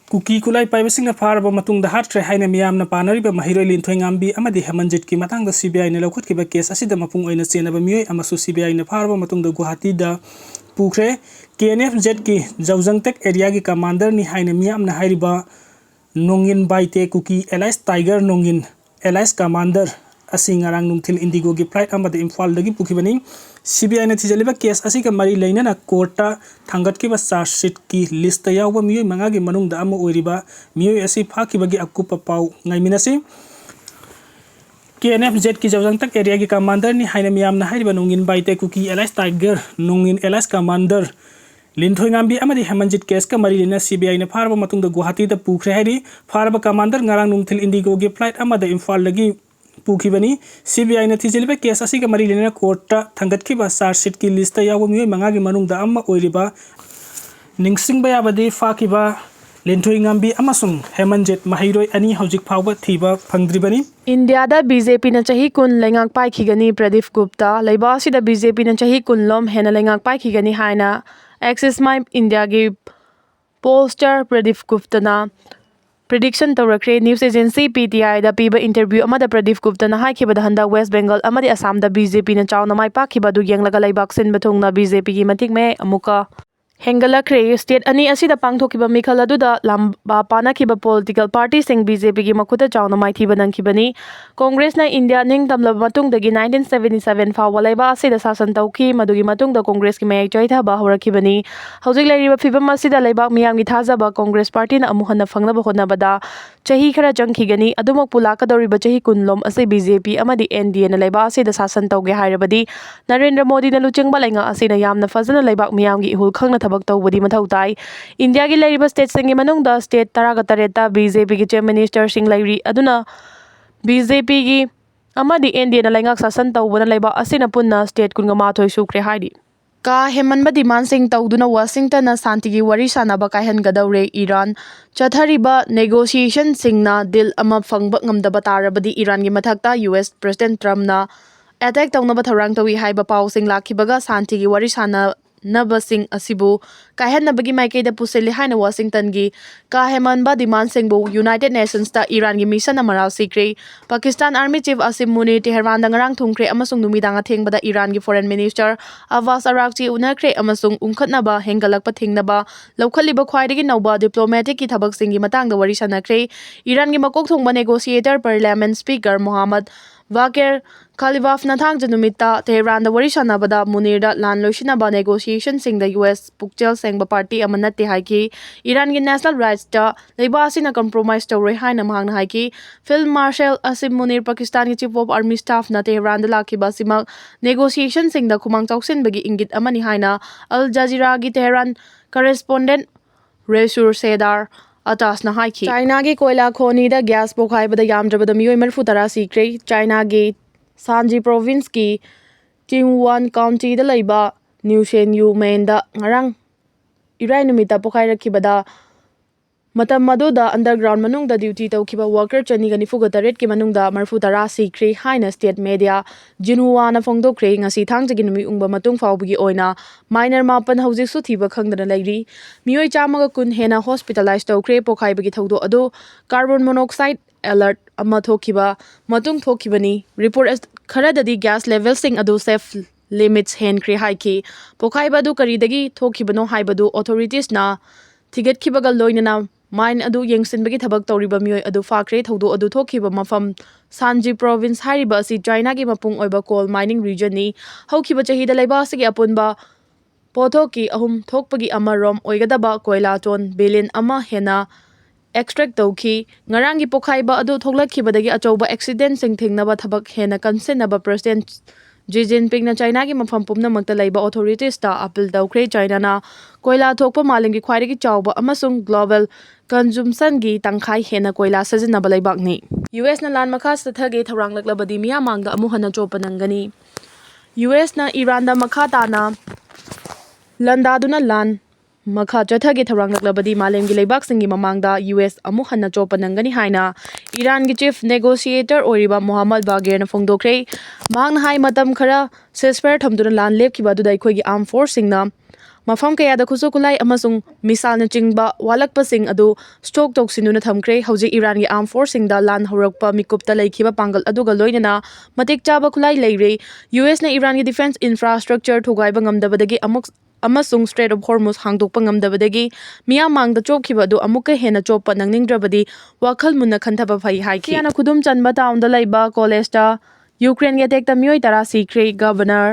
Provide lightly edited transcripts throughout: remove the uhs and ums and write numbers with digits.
Kuki kulai paibasingna faraba matungda hatre haina miyamna panariba mahiroi Linthoinganbi amadi Hemanjit ki matangda CBI na laukhatkiba case asida mapung oina chenaba miyoi amasu CBI na faraba matungda Guwahati da Pukhre KNFZ ki Jaujangtek area ki commander ni haina miyamna hairiba Nongin Kuki Elias Tiger Nongin Elias commander asing ngarang nungthil indigo ki flight amada Imphal dagi pukhibani CBI na thijaliba case asika mari lainana courta thangatkiba charge sheet ki list ta yawba miyoi manga gi manungda ama oiriba miyoi asi phakibagi akupa pau ngaiminasi KNFZ ki Jaujangtak area ki commander ni haina miyamna hairiba Nongin Kuki Elias Tiger Nongin Elias commander Linthoinganbi amadi Hemanjit case ka mari lena CBI na faraba matungda Guwahati da Pukhre hairi faraba commander ngarang nungthil indigo gi flight amada Imphal dagi Pukhibani CBI na thijaliba case asika mari lena courta thangatkiba charge sheet ki list ta yawba miyoi manga gi manungda amma oiriba ningsingba yabadi fakiba Linthoinganbi amasung Hemanjit mahiroi ani hojik phawba thiba phangdribani India da BJP na chahi kun lengak pai khigani Pradeep Gupta leiba si da BJP na chahi kun lom hena lengak pai khigani haina Access My India gi poster Pradeep Gupta na prediction tawrakre news agency PTI da piba interview amada Pradeep Gupta na haikhiba da handa West Bengal amadi Assam da BJP na chauna mai pakhiba du yenglaga leibak sin bathung na BJP gi matik me amuka hengalakre state ani asida pangthokiba mikhal aduda lamba panakhiba political party sing BJP gi makhuta chauna mai thiba nangkhibani Congress na India ningtamlaba matung dagi 1977 fawa leiba asida sasan tawki madugi matung da Congress ki mayai chaithaba horakhibani hojik leiriba phibam asida leibak miyam gi thajaba Congress party na amuhanna fangnaba honabada chahi khara jangkhigani adumok pulakadoriba chahi kunlom ase BJP amadi NDA na leiba asida sasan tawge hairabadi Narendra Modi na luchingba lenga asina yamna fazana leibak miyam gi ihul khangna tabak tawbudi mathau tai India gi leiriba state singi manungda state 38 ta BJP gi chief minister sing leiri aduna BJP gi amadi NDA na lengak sasan tawbana leiba asina punna state kunga mathoi sukre haidi ka hemanba demand sing tawduna Washington na santi gi wari sanaba kaihan gadaure Iran chathariba negotiation singna deal ama phangba ngamdaba tarabadi Iran gi mathakta US President Trump na attack tawnaba tharang tawi haiba paw sing lakhibaga santi gi wari sana nabasing asibu kahenabagi maikeda puseli haina Washington gi kahemanba demand singbu United Nations ta Iran gi mission amaral sikre Pakistan Army Chief Asim Munir Tehran da ngarang thungkre amasung numidanga thengbada Iran gi Foreign Minister Abbas Araqchi unakre amasung ungkhatnaba hengalakpa thingnaba laukhaliba khwaidagi nauba diplomatic ki thabak singi matangda wari sanakre Iran gi makok thongba negotiator Parliament Speaker Mohammad Bakir Khalifaf na thang janumita Tehran da wari sanabada Munir da lan loisinaba negotiation sing da US pukchel sengba party amanati haiki Iran gi national rights da leiba asina compromise tawre haina mahangna haiki Field Marshal Asim Munir Pakistan gi Chief of Army Staff na Tehran da lakhiba simak negotiation sing da khumang chawsin bagi ingit amani haina Al Jazeera gi Tehran correspondent Resur Sedar atas na haiki China gi koila khoni da gas pokhai bada yamdrabada miyoi marfu tara sikre China gi Sanji province ki Chingwan county da leiba New Shen Yu main da ngarang irai numita pokhai rakhibada matam maduda underground manungda duty tawkhiba worker chani gani fuga taret ki manungda marfu tara sikre haina state media Jinhua na phongdokre ngasi thangjagi numi ungba matung fawbigi oina minor mapan hojik su thiba khangdana leiri miyoi chamaga kun hena hospitalized tawkre pokhai bagi thawdo adu carbon monoxide alert ama thokiba matung thokibani report kharadadi gas level sing adu safe limits hen kre haiki pokhai badu karidagi thokibano haibadu authorities na thiget khibaga loinana mine adu yengsinbagi thabak tawriba miyoi adu fakre thawdo adu thokiba mafam Sanji province hariba si China gi mapung oiba coal mining region ni haukiba chahida leiba sigi apunba pothoki ahum thokpagi amarom oigadaba koila ton billion ama hena extract tawki ngarangi pokhaiba adu thoklakhibadagi achauba accident sing thingnaba thabak hena kansenaba President Xi Jinping na China gi mafam pumna makta leiba authorities ta appeal tawkre China na koila thokpa malingi khwaidagi chawba amasung global consumption gi tangkhai hena koila sajinaba leibak ni US na lan makha sathage tharang laklabadi miya mangda amuhana chopanangani US na Iran da makha ta na landaduna lan makha chathage tharang laklabadi malemgi leibak singi mamangda US amuhana chopanangani haina Iran gi chief negotiator oriba Mohammad Bagher na phongdokre mahang hai matam khara ceasefire thamduna lan lepkhiba du dai khoi gi armed force singna Mafam kayada khusu kulai amasung misal na chingba walakpasing adu stroke toksinuna thamkre hojik Iran gi armed forcing da lan horakpa mikupta laikhiba pangal aduga loinana matik chaba kulai leire US na Iran gi defense infrastructure thugaiba ngamdabadagi amasung Strait of Hormuz hangdokpa ngamdabadagi miyamangda chopkhiba adu amuka hena choppa nangningdrabadi wakhal munna khantaba phai haiki yana khudum chanba town da laiba college da Ukraine gi attack ta mioi tara sikre governor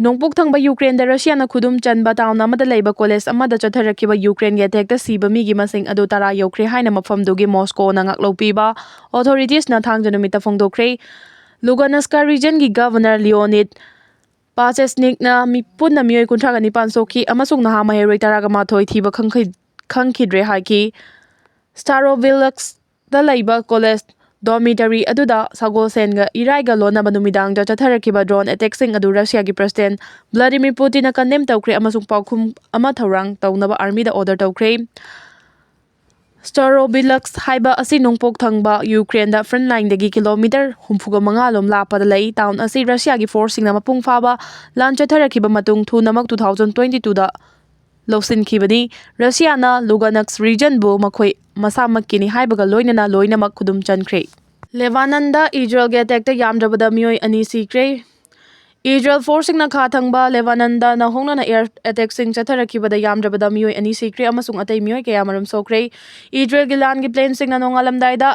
Nongpuk thangba Ukraine da Russia na khudum chanba town amada leiba college amada chatharakiba Ukraine gi attack ta siba mi gi masing adu tara yokre haina mafam dugi Moscow na ngaklopiba authorities na thangjanumita phongdokre Lugansk region gi governor Leonid Pachesnik na punna mioi kunthraga nipan soki amasung naha maheroi taraga mathoi thiba khangkhidre haiki Starovilux da leiba college dormitory aduda sagol senga iraiga lona banumidang da chatharakiba drone attack sing adu Russia gi president Vladimir Putin na condemn tawkre amasung paukhum ama thorang tawnaba army da order tawkre Starovilux haiba asi nongpok thangba Ukraine da front line dagi kilometer 35 lom lapa da lei town asi Russia gi forcing na mapung faba lan chatharakiba matung thunamak 2022 da Losin kibani Russia na Lugansk region bu makhoi masamak kini haibaga loinana loinamak khudum chankre Lebanon da Israel ge attack ta yamdrabada mioi ani sikre Israel forcing na kha thangba Lebanon da na hongna na air attack sing chatharakiba da yamdrabada mioi ani sikre amasung atai mioi kaya marum sokre Israel gi lan gi plane sing na nongalamdai da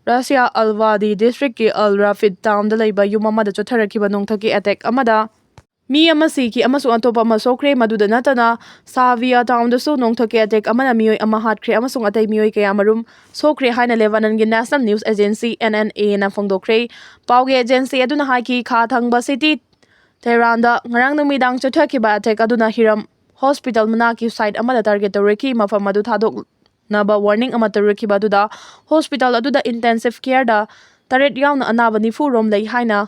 Russia Alvadi district ki Al Rafid town da leiba yumama da chatharakiba nongthaki attack amada Mi amasi ki amasu antopa masokre maduda natana Savia town da so nongthake attack amana mioi ama hatkre amasung atai mioi kaya marum sokre haina Lebanon gi National News Agency NNA na phongdokre pauge agency aduna haiki kha thangba city Tehran da ngarang numidang chathakhiba attack aduna Hiram hospital manaki site amada target tawreki mafam adu thadok naba warning ama tawrekiba aduda hospital aduda intensive care da taret yauna anaba nifu rom lei haina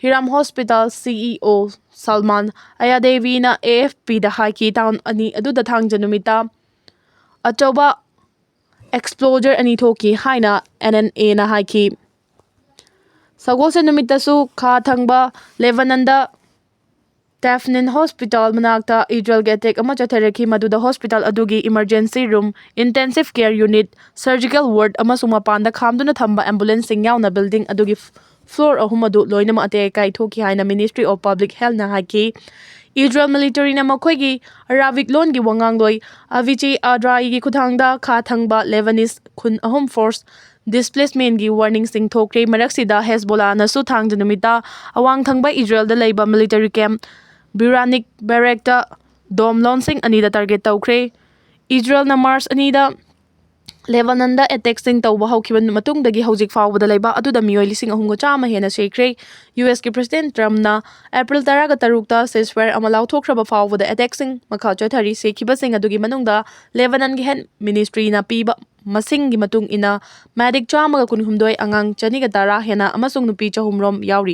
Hiram Hospital CEO Salman Ayadevi na AFP da haiki town ani aduda thangjanumita achoba exploder ani thoki haina NNA na haiki Sagosa numita su kha thangba Lebanon da Tafnin Hospital manakta Israel ge attack ama chatharaki maduda hospital adugi emergency room intensive care unit surgical ward amasung mapanda khamduna thamba ambulance sing yauna building adugi floor ahum adu loinama ate kai thoki haina Ministry of Public Health na haki Israel military na makhoi Arabic lon gi wangang loi Avicii Adrai gi khuthangda kha thangba Lebanese khun ahum force displacement gi warning sing thokre maraksida Hezbollah na su thangjanumita awang thangba Israel da leiba military camp Biranik Barakta dom launching anida target tawkre Israel na Mars anida Lebanon da attack sing tawba hawkiban matungdagi hojik fawbada leiba aduda mioi 3,300 hena sekre US ki President Trump na April 13 ta ceasefire amalau thokraba fawbada attack sing makha chathari sekhiba sing adugi manungda Lebanon gi health ministry na piba masing gi matung ina medic 112 angang 210 hena amasung nupi 300 yauri